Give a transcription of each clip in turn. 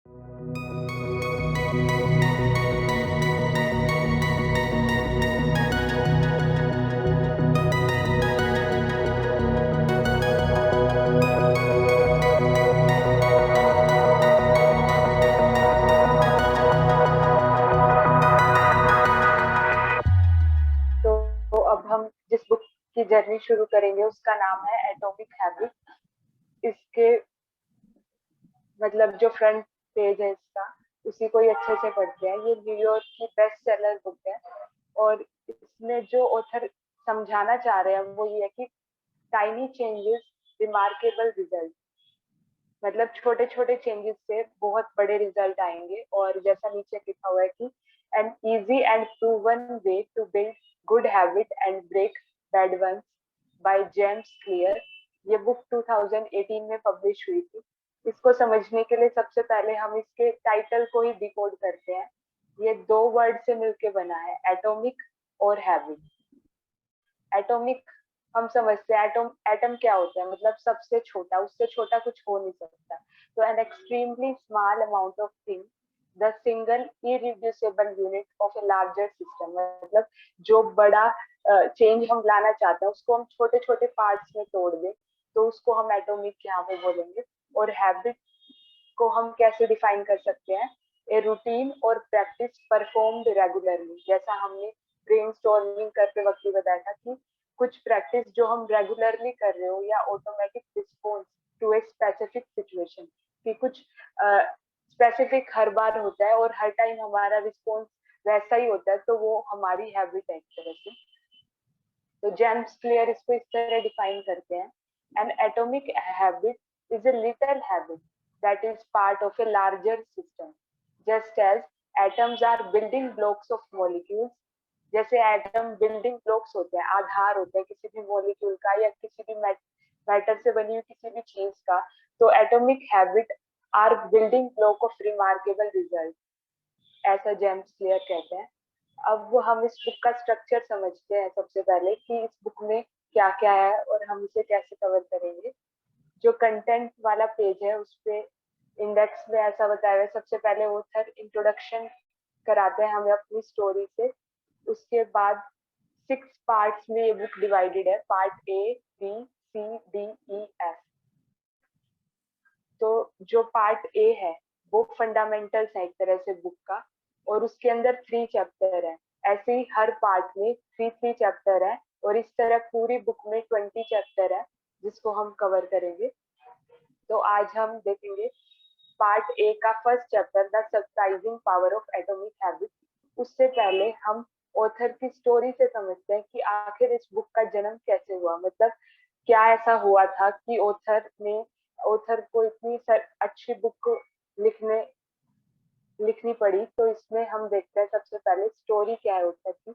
तो अब हम जिस बुक की जर्नी शुरू करेंगे उसका नाम है एटॉमिक हैबिट। इसके मतलब जो फ्रंट पेज है इसका, उसी को ही अच्छे से पढ़ते हैं। ये न्यूयॉर्क की बेस्ट सेलर बुक है और इसमें जो ऑथर समझाना चाह रहे हैं वो ये है कि टाइनी चेंजेस रिमार्केबल रिजल्ट। मतलब छोटे छोटे चेंजेस से बहुत बड़े रिजल्ट आएंगे। और जैसा नीचे लिखा हुआ है कि an easy and proven way to build good habit and break bad ones by James Clear. ये बुक 2018 में पब्लिश हुई थी। इसको समझने के लिए सबसे पहले हम इसके टाइटल को ही डिकोड करते हैं। ये दो वर्ड से मिलके बना है, एटॉमिक और हैबिट। एटॉमिक हम समझते हैं, एटम एटम क्या होता है, मतलब सबसे छोटा, उससे छोटा कुछ हो नहीं सकता। तो an extremely small amount of thing, the single irreducible unit of a larger system. मतलब जो बड़ा चेंज हम लाना चाहते हैं उसको हम छोटे छोटे पार्ट्स में तोड़ दें, तो उसको हम एटॉमिक यहाँ पे बोलेंगे। और हैबिट को हम कैसे डिफाइन कर सकते हैं, ए रूटीन और प्रैक्टिस परफॉर्म्ड रेगुलरली। जैसा हमने ब्रेनस्टॉर्मिंग करते वक्त भी बताया था कि कुछ प्रैक्टिस जो हम रेगुलरली कर रहे हो या automatic response to a specific situation, कि कुछ स्पेसिफिक हर बार होता है और हर टाइम हमारा रिस्पॉन्स वैसा ही होता है, तो वो हमारी हैबिट है एक तरह से। तो जेम्स क्लियर इसको इस तरह डिफाइन करते हैं, an atomic habit is a little habit that is part of a larger system, just as atoms are building blocks of molecules. जैसे एटम बिल्डिंग ब्लॉक्स होते हैं, आधार होते हैं किसी भी मॉलिक्यूल का या किसी भी मैटर से बनी हुई किसी भी चीज का। तो atomic habit are building block of remarkable result, ऐसा जेम्स क्लियर कहते हैं। अब वो हम इस बुक का स्ट्रक्चर समझते हैं सबसे पहले कि इस बुक में क्या क्या है और हम इसे कैसे कवर करेंगे। जो कंटेंट वाला पेज है उस पे इंडेक्स में ऐसा बताया हुआ है, सबसे पहले ऑथर इंट्रोडक्शन कराते हैं हमें अपनी स्टोरी से। उसके बाद 6 पार्ट्स में ये बुक डिवाइडेड है, part A B C D E F। तो जो पार्ट ए है वो फंडामेंटल्स है एक तरह से बुक का, और उसके अंदर 3 चैप्टर है। ऐसे ही हर पार्ट में 3 3 चैप्टर है, और इस तरह पूरी बुक में 20 चैप्टर है जिसको हम कवर करेंगे। तो आज हम देखेंगे पार्ट ए का first chapter, the surprising power of atomic habit. उससे पहले हम ऑथर की स्टोरी से समझते हैं कि आखिर इस बुक का जन्म कैसे हुआ। मतलब क्या ऐसा हुआ था कि ऑथर को इतनी अच्छी बुक लिखने लिखनी पड़ी। तो इसमें हम देखते हैं सबसे पहले स्टोरी क्या है ऑथर की।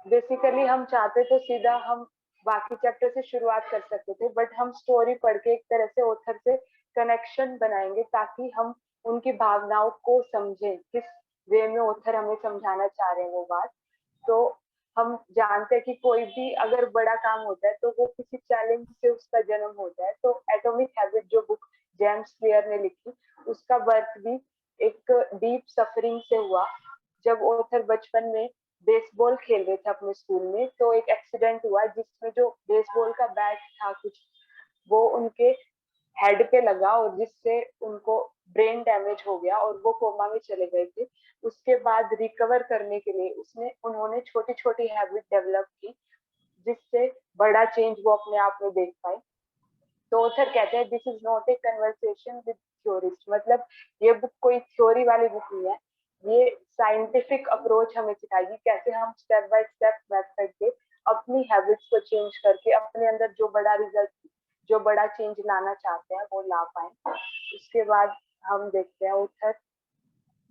बेसिकली हम चाहते तो सीधा हम बाकी चैप्टर से शुरुआत कर सकते थे, बट हम स्टोरी पढ़ के एक तरह से ऑथर से कनेक्शन बनाएंगे ताकि हम उनकी भावनाओं को समझें, किस वे में ऑथर हमें समझाना चाह रहे हैं वो बात। तो हम जानते हैं कि कोई भी अगर बड़ा काम होता है तो वो किसी चैलेंज से उसका जन्म होता है। तो एटॉमिक हैबिट जो बुक जेम्स क्लियर ने लिखी, उसका बर्थ भी एक डीप सफरिंग से हुआ। जब ऑथर बचपन में बेसबॉल खेल रहे थे अपने स्कूल में, तो एक एक्सीडेंट हुआ जिसमें जो बेसबॉल का बैट था कुछ, वो उनके हेड पे लगा और जिससे उनको ब्रेन डैमेज हो गया और वो कोमा में चले गए थे। उसके बाद रिकवर करने के लिए उसने उन्होंने छोटी छोटी हैबिट डेवलप की जिससे बड़ा चेंज वो अपने आप में देख पाए। तो ऑथर कहते हैं this is not a conversation with theorist. मतलब ये बुक कोई थ्योरी वाली बुक नहीं है, ये साइंटिफिक अप्रोच हमें सिखाएगी कैसे हम स्टेप बाय स्टेप मेथड से अपनी हैबिट्स को चेंज करके अपने अंदर जो बड़ा रिजल्ट, जो बड़ा चेंज लाना चाहते हैं वो ला पाए। उसके बाद हम देखते हैं ऑथर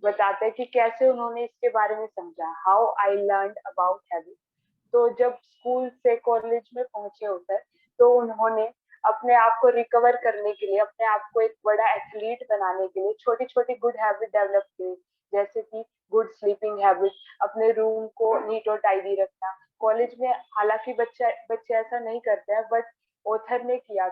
बताते हैं कि कैसे उन्होंने इसके बारे में समझा, how I learn about habit. तो जब स्कूल से कॉलेज में पहुंचे होकर, तो उन्होंने अपने आप को रिकवर करने के लिए, अपने आप को एक बड़ा एथलीट बनाने के लिए छोटी छोटी गुड हैबिट डेवलप की। जैसे कि गुड स्लीपिंग हैबिट, अपने रूम को नीट और टाइडी रखना। कॉलेज में हालांकि बच्चे बच्चे ऐसा नहीं करते हैं, बट ऑथर ने किया।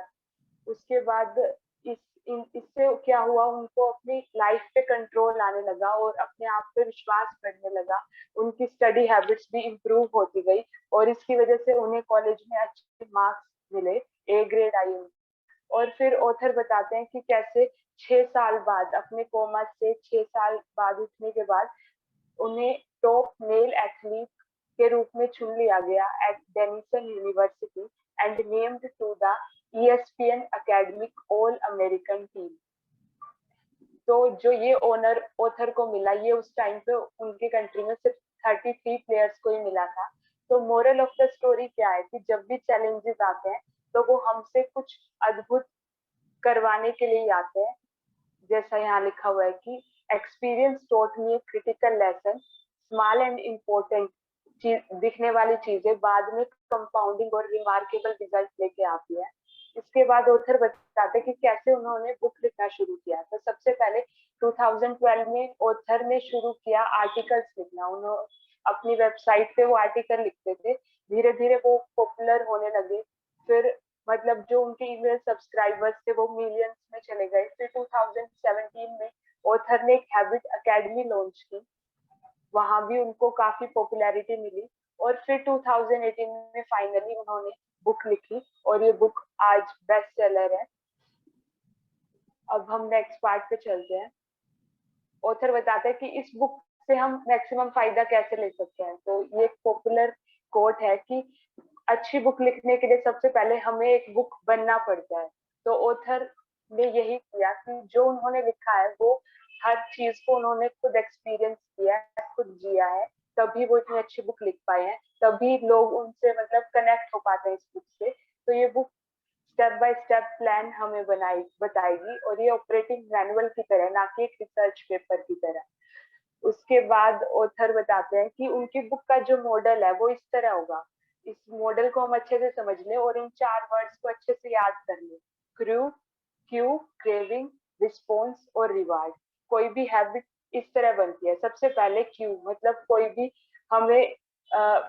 उसके बाद इस इससे क्या हुआ, उनको अपनी लाइफ पे कंट्रोल आने लगा और अपने आप पे विश्वास बढ़ने लगा। उनकी स्टडी हैबिट्स भी इम्प्रूव होती गई और इसकी वजह से उन्हें कॉलेज में अच्छे मार्क्स मिले, ए ग्रेड आई। और फिर ऑथर बताते हैं कि कैसे 6 साल बाद, अपने कोमा से 6 साल बाद उठने के बाद उन्हें टॉप मेल एथलीट के रूप में चुन लिया गया at Denison University and named to the ESPN academic all American team. तो जो ये ऑनर ऑथर को मिला, ये उस टाइम पे उनके कंट्री में सिर्फ 33 प्लेयर्स को ही मिला था। तो मोरल ऑफ द स्टोरी क्या है कि जब भी चैलेंजेस आते हैं तो वो हमसे कुछ अद्भुत करवाने के लिए आते हैं। जैसा यहाँ लिखा हुआ है कि experience taught me a critical lesson, small and important दिखने वाली चीजें बाद में कंपाउंडिंग और रिमार्केबल रिजल्ट लेके आती है। इसके बाद ऑथर बताते कि कैसे उन्होंने बुक लिखना शुरू किया। तो सबसे पहले 2012 में ऑथर ने शुरू किया आर्टिकल्स लिखना। उन्होंने अपनी वेबसाइट पे वो आर्टिकल लिखते थे, धीरे धीरे वो पॉपुलर होने लगे। फिर मतलब जो उनके ईमेल सब्सक्राइबर्स थे वो मिलियंस में चले गए। फिर 2017 में ऑथर ने एक हैबिट अकेडमी लॉन्च की, वहां भी उनको काफी पॉपुलैरिटी मिली। और फिर 2018 में फाइनली उन्होंने बुक लिखी और ये बुक आज बेस्ट सेलर है। अब हम नेक्स्ट पार्ट पे चलते हैं। ऑथर बताते हैं कि इस बुक से हम मैक्सिमम फायदा कैसे ले सकते हैं। तो ये एक पॉपुलर कोट है कि अच्छी बुक लिखने के लिए सबसे पहले हमें एक बुक बनना पड़ता है। तो ऑथर ने यही किया कि जो उन्होंने लिखा है वो हर चीज को उन्होंने खुद एक्सपीरियंस किया है, खुद जिया है, तभी वो इतनी अच्छी बुक लिख पाए हैं, तभी लोग उनसे मतलब कनेक्ट हो पाते हैं इस बुक से। तो ये book step by step plan हमें बताएगी और ये ऑपरेटिंग मैनुअल की तरह, ना कि एक रिसर्च पेपर की तरह। उसके बाद ऑथर बताते हैं कि उनकी बुक का जो मॉडल है वो इस तरह होगा। इस मॉडल को हम अच्छे से समझ लें और इन 4 वर्ड्स को अच्छे से याद कर लें। क्यू, क्रेविंग, रिस्पॉन्स और रिवार्ड। कोई भी हैबिट इस तरह बनती है। सबसे पहले क्यू, मतलब कोई भी हमें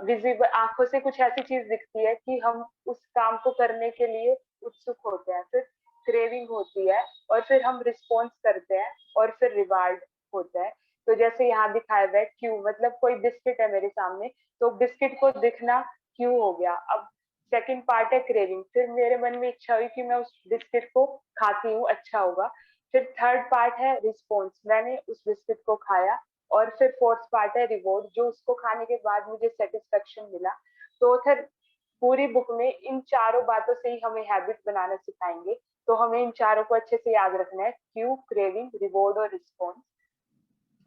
विजिबल आंखों से कुछ ऐसी चीज दिखती है कि हम उस काम को करने के लिए उत्सुक होते हैं। फिर क्रेविंग होती है और फिर हम रिस्पॉन्स करते हैं और फिर रिवार्ड होता है। तो जैसे यहाँ दिखाया हुआ है क्यू, मतलब कोई बिस्किट है मेरे सामने, तो बिस्किट को दिखना क्यू हो गया। अब सेकंड पार्ट है क्रेविंग, फिर मेरे मन में इच्छा हुई कि मैं उस बिस्किट को खाती हूँ, अच्छा होगा। फिर थर्ड पार्ट है रिस्पॉन्स, मैंने उस बिस्किट को खाया। और फिर फोर्थ पार्ट है रिवॉर्ड, जो उसको खाने के बाद मुझे सेटिस्फेक्शन मिला। तो फिर पूरी बुक में इन चारों बातों से ही हमें हैबिट बनाना सिखाएंगे। तो हमें इन चारों को अच्छे से याद रखना है, क्यू, क्रेविंग, रिवॉर्ड और रिस्पॉन्स।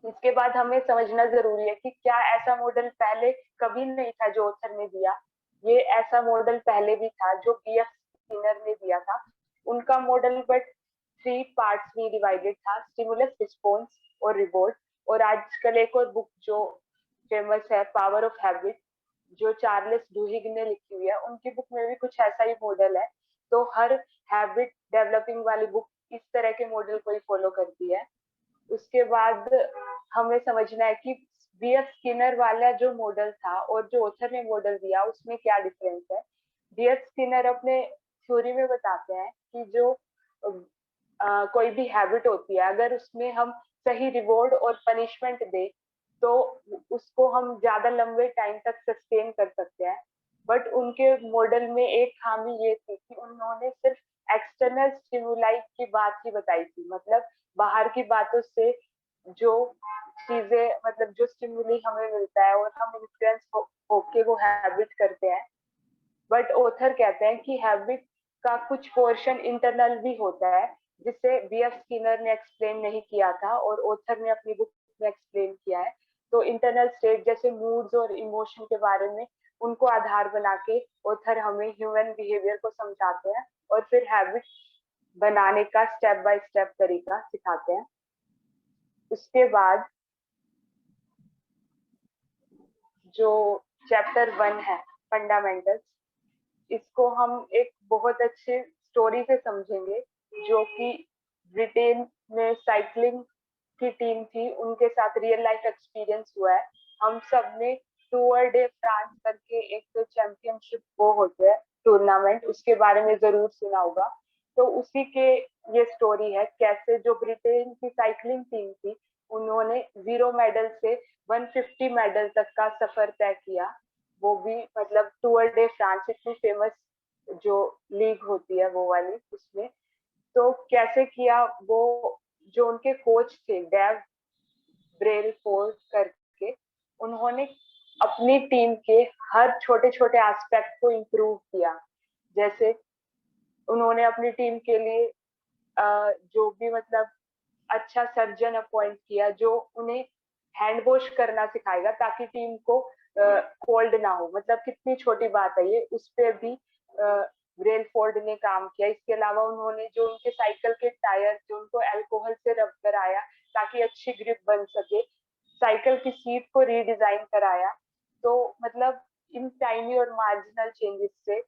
इसके बाद हमें समझना जरूरी है कि क्या ऐसा मॉडल पहले कभी नहीं था जो ऑथर ने दिया। ये ऐसा मॉडल पहले भी था जो BF स्किनर ने दिया था। उनका मॉडल बट 3 पार्ट्स में डिवाइडेड था, स्टिमुलस, रिस्पॉन्स और रिवॉर्ड। और आजकल एक और बुक जो फेमस है, पावर ऑफ हैबिट, जो चार्ल्स डुहिग ने लिखी हुई है, उनकी बुक में भी कुछ ऐसा ही मॉडल है। तो हर हैबिट डेवलपिंग वाली बुक इस तरह के मॉडल को ही फॉलो करती है। उसके बाद हमें समझना है कि BF स्किनर वाला जो मॉडल था और जो ऑथर ने मॉडल दिया उसमें क्या डिफरेंस है। BF स्किनर अपने थ्योरी में बताते हैं कि जो कोई भी हैबिट होती है, अगर उसमें हम सही रिवॉर्ड और पनिशमेंट दे तो उसको हम ज्यादा लंबे टाइम तक सस्टेन कर सकते हैं। बट उनके मॉडल में एक खामी ये थी कि उन्होंने सिर्फ एक्सटर्नल स्टिमुलाई की बात ही बताई थी, मतलब बाहर की बातों से जो चीजें, मतलब जो स्टिमुली हमें मिलता है और हम इन्फ्लुएंस होके वो हैबिट करते हैं। बट ऑथर कहते हैं कि हैबिट का कुछ पोर्शन इंटरनल भी होता है, जिसे BF स्किनर ने एक्सप्लेन नहीं किया था और ऑथर ने अपनी बुक में एक्सप्लेन किया है। तो इंटरनल स्टेट जैसे मूड्स और इमोशन के बारे में उनको आधार बना के ऑथर हमें ह्यूमन बिहेवियर को समझाते हैं और फिर हैबिट बनाने का स्टेप बाय स्टेप तरीका सिखाते हैं। उसके बाद जो चैप्टर 1 है, फंडामेंटल्स, इसको हम एक बहुत अच्छे स्टोरी से समझेंगे, जो कि ब्रिटेन में साइकिलिंग की टीम थी, उनके साथ रियल लाइफ एक्सपीरियंस हुआ है। हम सब ने टूर डे फ्रांस करके एक चैंपियनशिप वो होते हैं टूर्नामेंट, उसके बारे में जरूर सुना होगा। तो उसी के ये स्टोरी है कैसे जो ब्रिटेन की साइकिलिंग टीम थी उन्होंने 0 मेडल से 150 मेडल तक का सफर तय किया, वो भी मतलब टूर डे फ्रांस, इतनी फेमस जो लीग होती है वो वाली, उसमें तो कैसे किया वो। जो उनके कोच थे डेव ब्रेलफोर्ड करके, उन्होंने अपनी टीम के हर छोटे छोटे एस्पेक्ट को इम्प्रूव किया। जैसे उन्होंने अपनी टीम के लिए जो भी मतलब अच्छा सर्जन अपॉइंट किया जो उन्हें हैंड वॉश करना सिखाएगा ताकि टीम को कोल्ड ना हो। मतलब कितनी छोटी बात है ये, उस पे भी रेलफोर्ड ने काम किया। इसके अलावा उन्होंने जो उनके साइकिल के टायर जो उनको अल्कोहल से रब कराया ताकि अच्छी ग्रिप बन सके, साइकिल की सीट को रीडिजाइन कराया। तो मतलब इन टाइनी और मार्जिनल चेंजेस से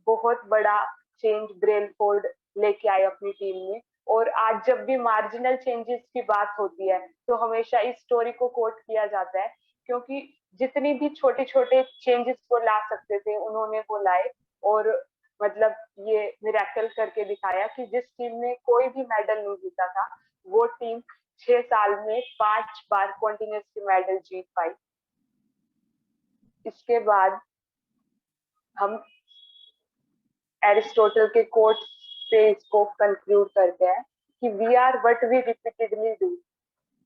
बहुत बड़ा चेंज ब्रेलफोर्ड लेके आए अपनी टीम में। और आज जब भी मार्जिनल चेंजेस की बात होती है तो हमेशा इस स्टोरी को कोट किया जाता है, क्योंकि जितनी भी छोटे छोटे चेंजेस वो ला सकते थे उन्होंने वो लाए। और मतलब ये मिरेकल करके दिखाया कि जिस टीम ने कोई भी मेडल नहीं जीता था वो टीम 6 साल में 5 बार कॉन्टिन्यूसली मेडल जीत पाई। इसके बाद हम एरिस्टोटल के कोट से इसको कंक्लूड करते हैं कि we are what we repeatedly do.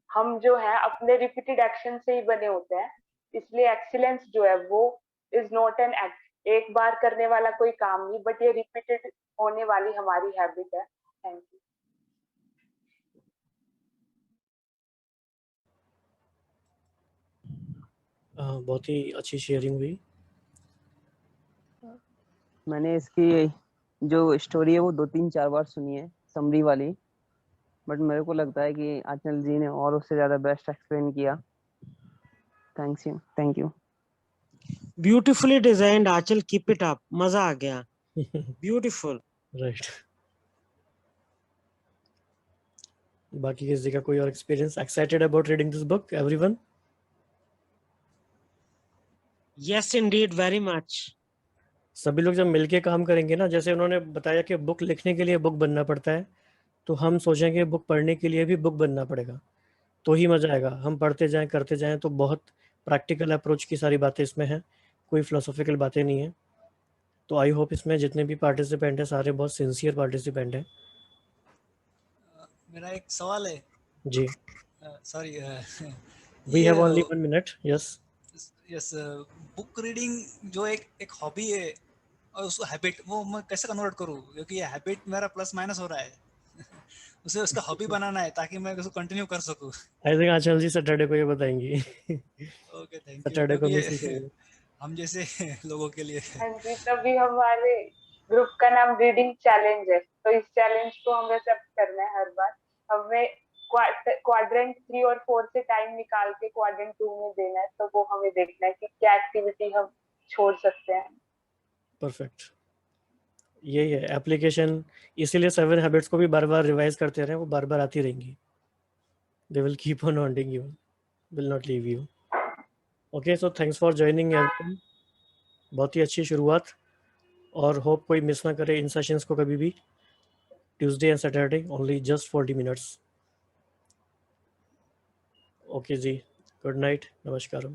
हम जो है अपने रिपीटेड एक्शन से ही बने होते हैं, इसलिए एक्सीलेंस जो है वो इज नॉट एन एक्ट, एक बार करने वाला कोई काम नहीं, बट ये रिपीटेड होने वाली हमारी हैबिट है। Thank you. बहुत ही अच्छी शेयरिंग हुई। मैंने इसकी जो स्टोरी है वो 2-3-4 बार सुनी है, समरी वाली, बट मेरे को लगता है कि आंचल जी ने और उससे ज्यादा बेस्ट एक्सप्लेन किया। Thank you. Beautifully designed Aanchal, keep it up, मजा आ गया, ब्यूटीफुल। राइट। बाकी किसी का कोई और experience? Excited about reading this book everyone? Yes Indeed, very much. सभी लोग जब मिलके काम करेंगे ना, जैसे उन्होंने बताया कि बुक लिखने के लिए बुक बनना पड़ता है, तो हम सोचेंगे बुक पढ़ने के लिए भी बुक बनना पड़ेगा, तो ही मजा आएगा। हम पढ़ते जाएं करते जाएं तो बहुत प्रैक्टिकल अप्रोच की सारी बातें इसमें हैं, कोई फिलोसॉफिकल बातें नहीं है। तो आई होप इसमें जितने भी पार्टिसिपेंट हैं सारे बहुत सिंसियर पार्टिसिपेंट हैं। मेरा एक सवाल है जी। सॉरी वी ये have only 1 minute. Yes. Yes, book reading जो एक एक हॉबी है और उसको हैबिट, वो मैं कैसे कन्वर्ट करूँ, क्योंकि ये हैबिट मेरा प्लस माइनस हो रहा है उसे उसका हॉबी बनाना है ताकि मैं उसको कंटिन्यू कर सकूँ। I think Aanchal ji Saturday को ये बताएंगी। Okay, thank you. सैटरडे को क्योंकि भी ये सीखेंगे। हम जैसे लोगों के लिए हाँ जी, तभी हमारे ग्रुप का नाम रीडिंग चैलेंज है, तो इस चैलेंज को हमें सब करना है हर बार। हमें क्वाड्रेंट 3 और 4 से टाइम निकाल के क्वाड्रेंट 2 में देना है, तो वो हमें देखना है कि क्या एक्टिविटी हम छोड़ सकते हैं। परफेक्ट, यही है एप्लीकेशन। इसीलिए 7 हैबिट्स को भी बार बार रिवाइज करते रहें, वो बार बार आती रहेंगी। They will keep on haunting you, will not leave you. Okay, so thanks for joining everyone. बहुत ही अच्छी शुरुआत, और होप कोई मिस ना करे इन सेशंस को कभी भी। Tuesday and Saturday only just 40 minutes. Okay जी, गुड नाइट, नमस्कार।